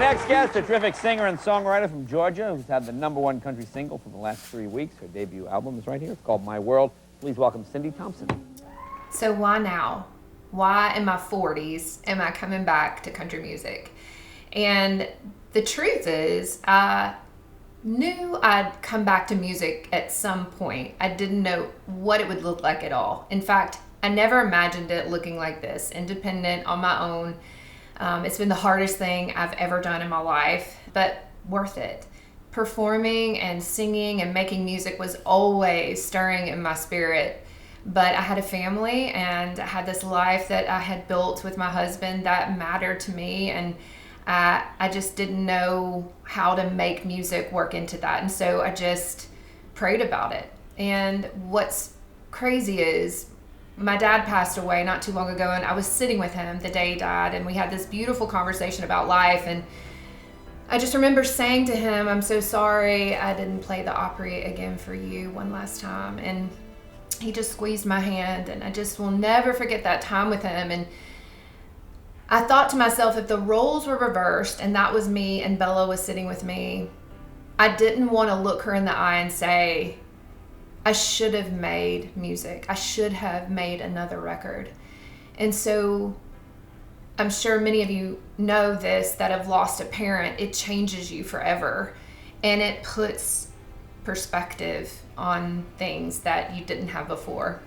next guest, a terrific singer and songwriter from Georgia who's had the #1 country single for the last 3 weeks. Her debut album is right here. It's called My World. Please welcome Cyndi Thomson. So why now? Why in my 40s am I coming back to country music? And the truth is, I knew I'd come back to music at some point. I didn't know what it would look like at all. In fact, I never imagined it looking like this, independent on my own. It's been the hardest thing I've ever done in my life, but worth it. Performing and singing and making music was always stirring in my spirit. But I had a family and I had this life that I had built with my husband that mattered to me, and I just didn't know how to make music work into that. And so I just prayed about it. And what's crazy is my dad passed away not too long ago, and I was sitting with him the day he died, and we had this beautiful conversation about life. And I just remember saying to him, I'm so sorry I didn't play the Opry again for you one last time. And he just squeezed my hand, and I just will never forget that time with him. And I thought to myself, if the roles were reversed and that was me and Bella was sitting with me, I didn't want to look her in the eye and say, I should have made music. I should have made another record. And so I'm sure many of you know this, that have lost a parent. It changes you forever, and it puts perspective on things that you didn't have before.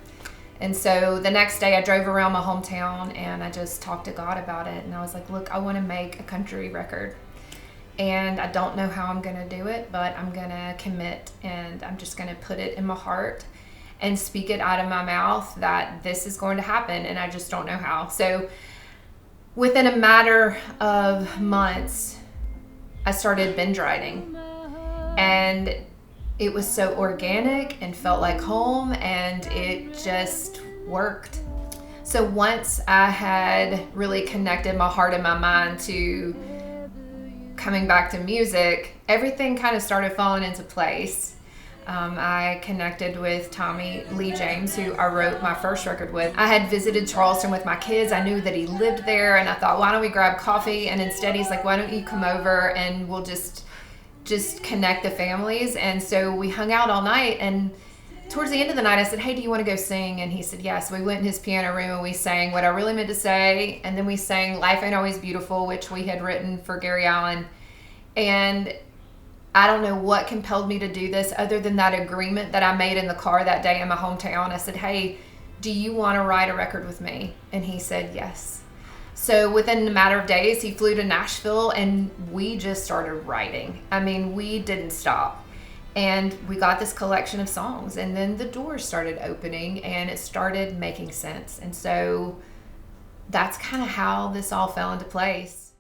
And so the next day I drove around my hometown and I just talked to God about it. And I was like, look, I want to make a country record. And I don't know how I'm going to do it, but I'm going to commit, and I'm just going to put it in my heart and speak it out of my mouth that this is going to happen, and I just don't know how. So within a matter of months, I started binge writing, and it was so organic and felt like home, and it just worked. So once I had really connected my heart and my mind to coming back to music, everything kind of started falling into place. I connected with Tommy Lee James, who I wrote my first record with. I had visited Charleston with my kids. I knew that he lived there, and I thought, why don't we grab coffee? And instead he's like, why don't you come over and we'll just connect the families. And so we hung out all night, and towards the end of the night I said, hey, do you want to go sing? And he said yes. So we went in his piano room and we sang What I Really Meant to Say, and then we sang Life Ain't Always Beautiful, which we had written for Gary Allan. And I don't know what compelled me to do this other than that agreement that I made in the car that day in my hometown. I said, hey, do you want to write a record with me? And he said yes. So within a matter of days, he flew to Nashville and we just started writing. I mean, we didn't stop. And we got this collection of songs, and then the doors started opening and it started making sense. And so that's kind of how this all fell into place.